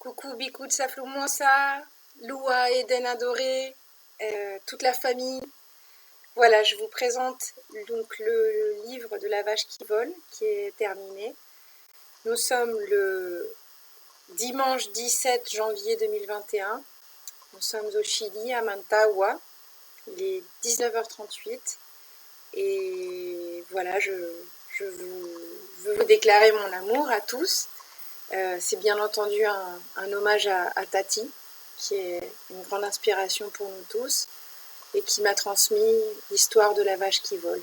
Coucou Bikou de Safloumonsa, Loua, Eden Adoré, toute la famille. Voilà, je vous présente donc le livre de la vache qui vole, qui est terminé. Nous sommes le dimanche 17 janvier 2021. Nous sommes au Chili, à Mantawa. Il est 19h38. Et voilà, je veux vous déclarer mon amour à tous. C'est bien entendu un hommage à Tati, qui est une grande inspiration pour nous tous et qui m'a transmis l'histoire de la vache qui vole,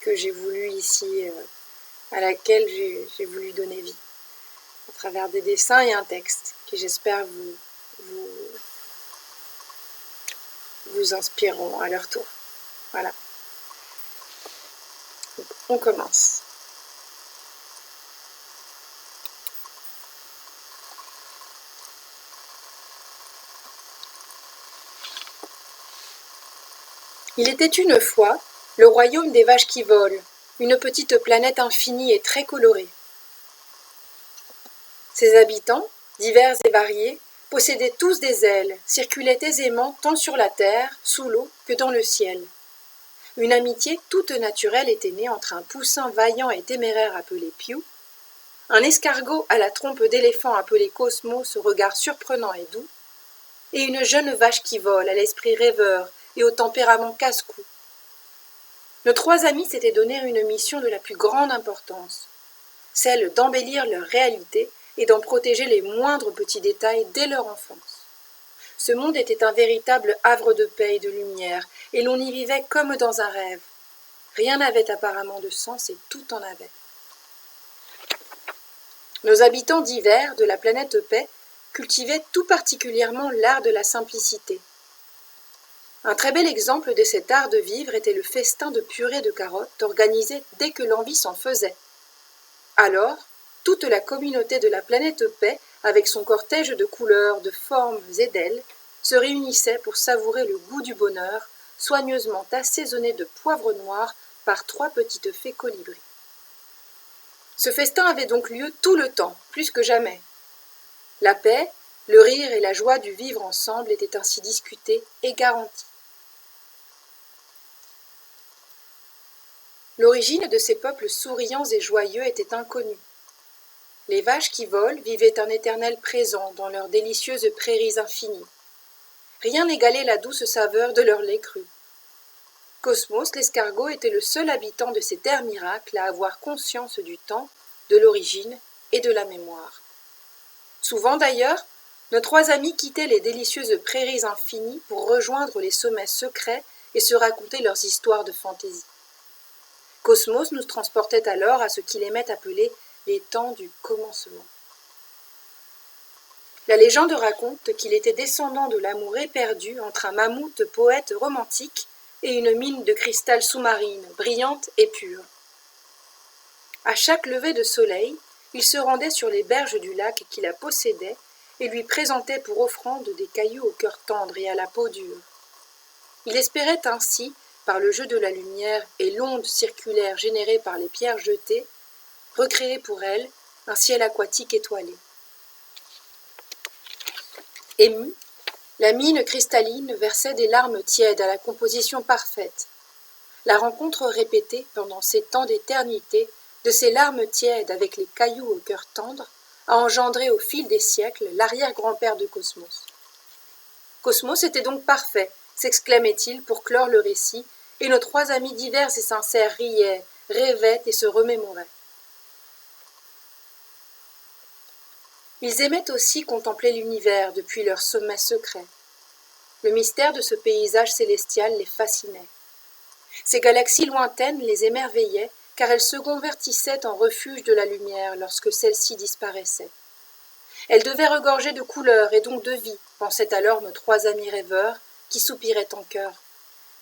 que j'ai voulu ici, à laquelle j'ai voulu donner vie, à travers des dessins et un texte qui, j'espère, vous inspireront à leur tour. Voilà. Donc, on commence. Il était une fois le royaume des vaches qui volent, une petite planète infinie et très colorée. Ses habitants, divers et variés, possédaient tous des ailes, circulaient aisément tant sur la terre, sous l'eau, que dans le ciel. Une amitié toute naturelle était née entre un poussin vaillant et téméraire appelé Piou, un escargot à la trompe d'éléphant appelé Cosmos au regard surprenant et doux, et une jeune vache qui vole à l'esprit rêveur et au tempérament casse-cou. Nos trois amis s'étaient donné une mission de la plus grande importance, celle d'embellir leur réalité et d'en protéger les moindres petits détails dès leur enfance. Ce monde était un véritable havre de paix et de lumière, et l'on y vivait comme dans un rêve. Rien n'avait apparemment de sens et tout en avait. Nos habitants divers de la planète Paix cultivaient tout particulièrement l'art de la simplicité. Un très bel exemple de cet art de vivre était le festin de purée de carottes organisé dès que l'envie s'en faisait. Alors, toute la communauté de la planète Paix, avec son cortège de couleurs, de formes et d'ailes, se réunissait pour savourer le goût du bonheur, soigneusement assaisonné de poivre noir par trois petites fées colibris. Ce festin avait donc lieu tout le temps, plus que jamais. La paix, le rire et la joie du vivre ensemble étaient ainsi discutés et garantis. L'origine de ces peuples souriants et joyeux était inconnue. Les vaches qui volent vivaient un éternel présent dans leurs délicieuses prairies infinies. Rien n'égalait la douce saveur de leur lait cru. Cosmos, l'escargot, était le seul habitant de ces terres miracles à avoir conscience du temps, de l'origine et de la mémoire. Souvent d'ailleurs, nos trois amis quittaient les délicieuses prairies infinies pour rejoindre les sommets secrets et se raconter leurs histoires de fantaisie. Cosmos nous transportait alors à ce qu'il aimait appeler les temps du commencement. La légende raconte qu'il était descendant de l'amour éperdu entre un mammouth poète romantique et une mine de cristal sous-marine, brillante et pure. À chaque lever de soleil, il se rendait sur les berges du lac qui la possédait et lui présentait pour offrande des cailloux au cœur tendre et à la peau dure. Il espérait ainsi, par le jeu de la lumière et l'onde circulaire générée par les pierres jetées, recréer pour elle un ciel aquatique étoilé. Émue, la mine cristalline versait des larmes tièdes à la composition parfaite. La rencontre répétée pendant ces temps d'éternité de ces larmes tièdes avec les cailloux au cœur tendre a engendré au fil des siècles l'arrière-grand-père de Cosmos. Cosmos était donc parfait, s'exclamait-il pour clore le récit, et nos trois amis divers et sincères riaient, rêvaient et se remémoraient. Ils aimaient aussi contempler l'univers depuis leur sommet secret. Le mystère de ce paysage célestial les fascinait. Ces galaxies lointaines les émerveillaient car elles se convertissaient en refuge de la lumière lorsque celle-ci disparaissait. Elles devaient regorger de couleurs et donc de vie, pensaient alors nos trois amis rêveurs qui soupiraient en chœur.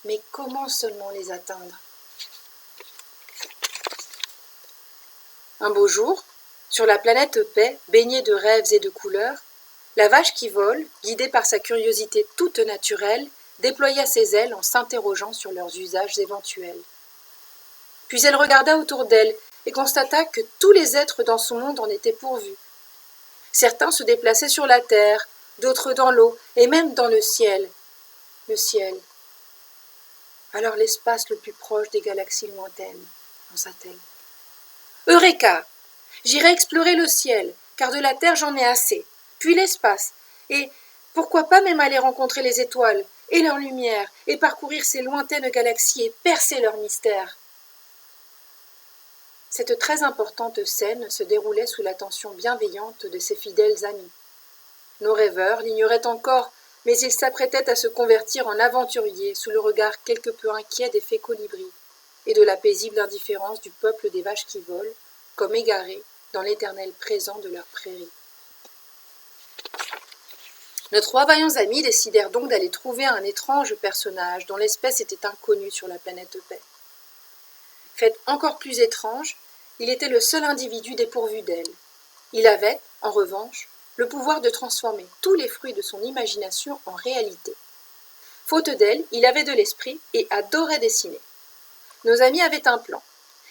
Mais comment seulement les atteindre ? Un beau jour, sur la planète Paix, baignée de rêves et de couleurs, la vache qui vole, guidée par sa curiosité toute naturelle, déploya ses ailes en s'interrogeant sur leurs usages éventuels. Puis elle regarda autour d'elle et constata que tous les êtres dans son monde en étaient pourvus. Certains se déplaçaient sur la terre, d'autres dans l'eau, et même dans le ciel. Le ciel. Alors l'espace le plus proche des galaxies lointaines, pensa-t-elle. Eureka! J'irai explorer le ciel, car de la terre j'en ai assez, puis l'espace, et pourquoi pas même aller rencontrer les étoiles, et leur lumière, et parcourir ces lointaines galaxies et percer leurs mystères. Cette très importante scène se déroulait sous l'attention bienveillante de ses fidèles amis. Nos rêveurs l'ignoraient encore, mais ils s'apprêtaient à se convertir en aventuriers sous le regard quelque peu inquiet des fées colibris et de la paisible indifférence du peuple des vaches qui volent, comme égarés dans l'éternel présent de leurs prairies. Nos trois vaillants amis décidèrent donc d'aller trouver un étrange personnage dont l'espèce était inconnue sur la planète Paix. Fait encore plus étrange, il était le seul individu dépourvu d'elle. Il avait, en revanche, le pouvoir de transformer tous les fruits de son imagination en réalité. Faute d'elle, il avait de l'esprit et adorait dessiner. Nos amis avaient un plan.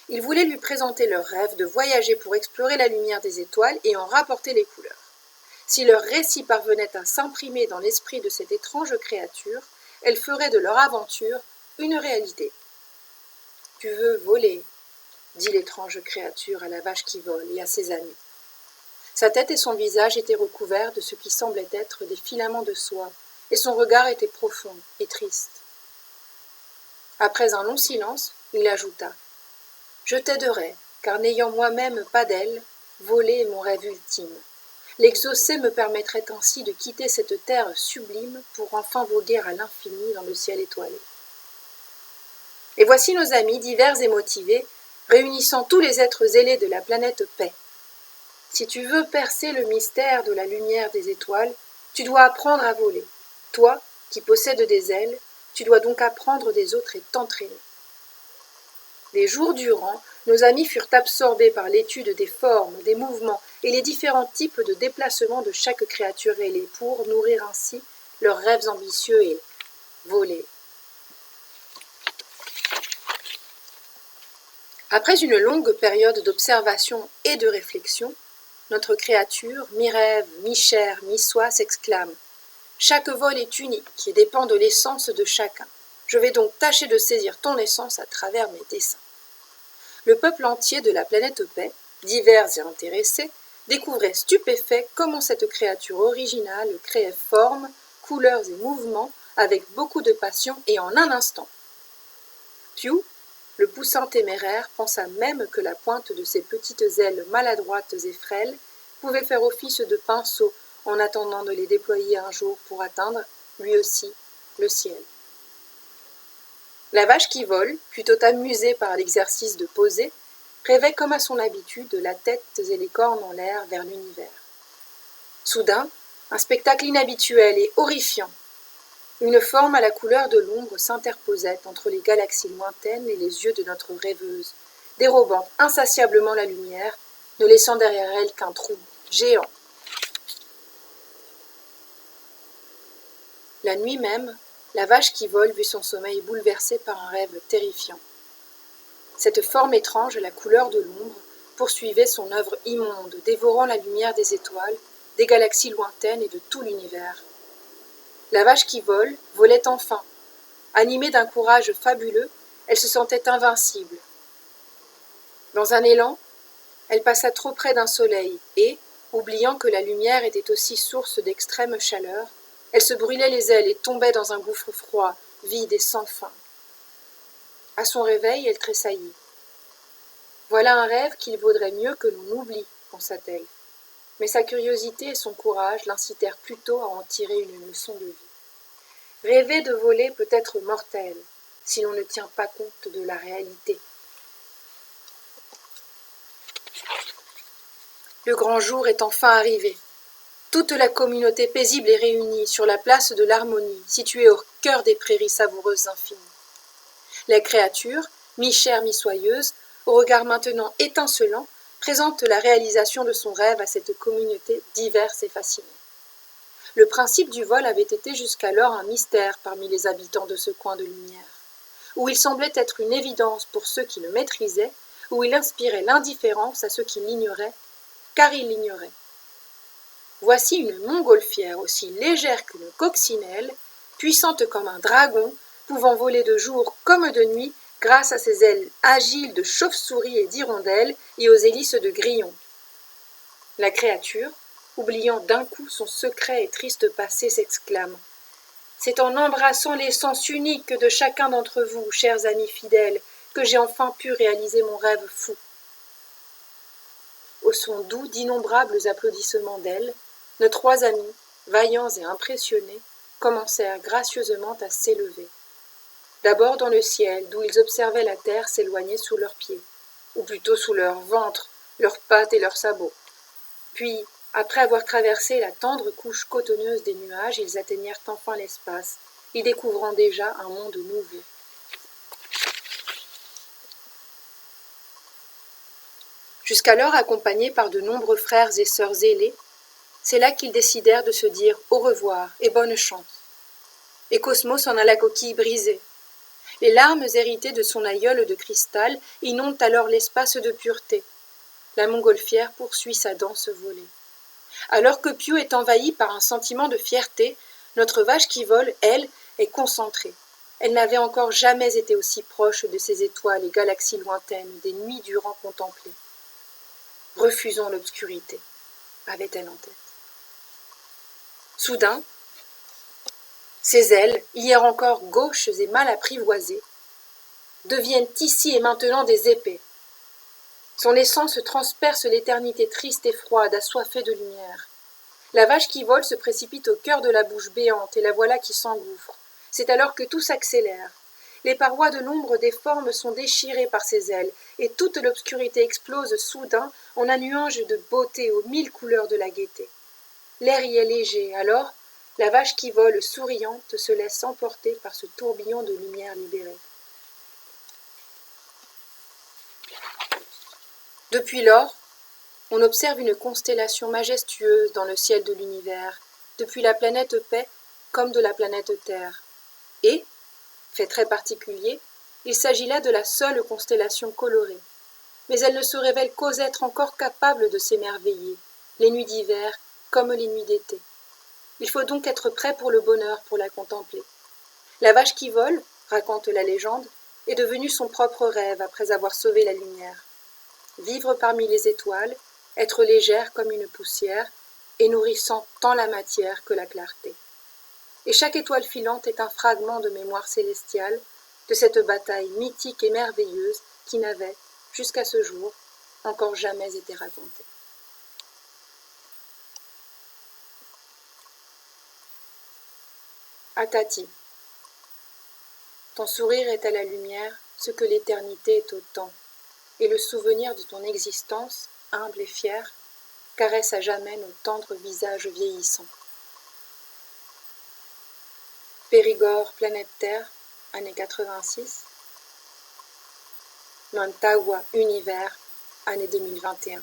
Ils voulaient lui présenter leur rêve de voyager pour explorer la lumière des étoiles et en rapporter les couleurs. Si leur récit parvenait à s'imprimer dans l'esprit de cette étrange créature, elle ferait de leur aventure une réalité. « Tu veux voler ?» dit l'étrange créature à la vache qui vole et à ses amis. Sa tête et son visage étaient recouverts de ce qui semblait être des filaments de soie, et son regard était profond et triste. Après un long silence, il ajouta « Je t'aiderai, car n'ayant moi-même pas d'aile, voler est mon rêve ultime. L'exaucer me permettrait ainsi de quitter cette terre sublime pour enfin voguer à l'infini dans le ciel étoilé. » Et voici nos amis, divers et motivés, réunissant tous les êtres zélés de la planète Paix. Si tu veux percer le mystère de la lumière des étoiles, tu dois apprendre à voler. Toi, qui possèdes des ailes, tu dois donc apprendre des autres et t'entraîner. Des jours durant, nos amis furent absorbés par l'étude des formes, des mouvements et les différents types de déplacements de chaque créature ailée pour nourrir ainsi leurs rêves ambitieux et voler. Après une longue période d'observation et de réflexion, notre créature, mi-rêve, mi-chair, mi-soie, s'exclame « Chaque vol est unique et dépend de l'essence de chacun. Je vais donc tâcher de saisir ton essence à travers mes dessins. » Le peuple entier de la planète Paix, divers et intéressés, découvrait stupéfait comment cette créature originale créait formes, couleurs et mouvements avec beaucoup de passion et en un instant. Pew, le poussin téméraire, pensa même que la pointe de ses petites ailes maladroites et frêles pouvait faire office de pinceau en attendant de les déployer un jour pour atteindre, lui aussi, le ciel. La vache qui vole, plutôt amusée par l'exercice de poser, rêvait comme à son habitude la tête et les cornes en l'air vers l'univers. Soudain, un spectacle inhabituel et horrifiant. Une forme à la couleur de l'ombre s'interposait entre les galaxies lointaines et les yeux de notre rêveuse, dérobant insatiablement la lumière, ne laissant derrière elle qu'un trou géant. La nuit même, la vache qui vole vit son sommeil bouleversé par un rêve terrifiant. Cette forme étrange à la couleur de l'ombre poursuivait son œuvre immonde, dévorant la lumière des étoiles, des galaxies lointaines et de tout l'univers. La vache qui vole volait enfin. Animée d'un courage fabuleux, elle se sentait invincible. Dans un élan, elle passa trop près d'un soleil et, oubliant que la lumière était aussi source d'extrême chaleur, elle se brûlait les ailes et tombait dans un gouffre froid, vide et sans fin. À son réveil, elle tressaillit. « Voilà un rêve qu'il vaudrait mieux que l'on oublie, » pensa-t-elle. Mais sa curiosité et son courage l'incitèrent plutôt à en tirer une leçon de vie. Rêver de voler peut être mortel, si l'on ne tient pas compte de la réalité. Le grand jour est enfin arrivé. Toute la communauté paisible est réunie sur la place de l'Harmonie, située au cœur des prairies savoureuses infinies. La créature, mi-chair, mi-soyeuse, au regard maintenant étincelant, présente la réalisation de son rêve à cette communauté diverse et fascinée. Le principe du vol avait été jusqu'alors un mystère parmi les habitants de ce coin de lumière, où il semblait être une évidence pour ceux qui le maîtrisaient, où il inspirait l'indifférence à ceux qui l'ignoraient, car ils l'ignoraient. Voici une montgolfière aussi légère qu'une coccinelle, puissante comme un dragon, pouvant voler de jour comme de nuit grâce à ses ailes agiles de chauve-souris et d'hirondelle et aux hélices de grillon. La créature, oubliant d'un coup son secret et triste passé, s'exclame : « C'est en embrassant l'essence unique de chacun d'entre vous, chers amis fidèles, que j'ai enfin pu réaliser mon rêve fou. » Au son doux d'innombrables applaudissements d'ailes, nos trois amis, vaillants et impressionnés, commencèrent gracieusement à s'élever. D'abord dans le ciel, d'où ils observaient la terre s'éloigner sous leurs pieds, ou plutôt sous leur ventre, leurs pattes et leurs sabots. Puis, après avoir traversé la tendre couche cotonneuse des nuages, ils atteignèrent enfin l'espace, y découvrant déjà un monde nouveau. Jusqu'alors accompagnés par de nombreux frères et sœurs ailés, c'est là qu'ils décidèrent de se dire au revoir et bonne chance. Et Cosmos en alla coquille brisée. Les larmes héritées de son aïeul de cristal inondent alors l'espace de pureté. La montgolfière poursuit sa danse volée. Alors que Pio est envahi par un sentiment de fierté, notre vache qui vole, elle, est concentrée. Elle n'avait encore jamais été aussi proche de ces étoiles et galaxies lointaines, des nuits durant contemplées. Refusons l'obscurité, avait-elle en tête. Soudain, ses ailes, hier encore gauches et mal apprivoisées, deviennent ici et maintenant des épées. Son essence transperce l'éternité triste et froide, assoiffée de lumière. La vache qui vole se précipite au cœur de la bouche béante, et la voilà qui s'engouffre. C'est alors que tout s'accélère. Les parois de l'ombre des formes sont déchirées par ses ailes, et toute l'obscurité explose soudain en un nuage de beauté aux mille couleurs de la gaieté. L'air y est léger, alors la vache qui vole souriante se laisse emporter par ce tourbillon de lumière libérée. Depuis lors, on observe une constellation majestueuse dans le ciel de l'univers, depuis la planète Paix comme de la planète Terre. Et, fait très particulier, il s'agit là de la seule constellation colorée. Mais elle ne se révèle qu'aux êtres encore capables de s'émerveiller, les nuits d'hiver comme les nuits d'été. Il faut donc être prêt pour le bonheur pour la contempler. La vache qui vole, raconte la légende, est devenue son propre rêve après avoir sauvé la lumière. Vivre parmi les étoiles, être légère comme une poussière, et nourrissant tant la matière que la clarté. Et chaque étoile filante est un fragment de mémoire célestiale, de cette bataille mythique et merveilleuse qui n'avait, jusqu'à ce jour, encore jamais été racontée. Atati, ton sourire est à la lumière ce que l'éternité est au temps, et le souvenir de ton existence, humble et fière, caresse à jamais nos tendres visages vieillissants. Périgord, planète Terre, année 86. Nantawa, univers, année 2021.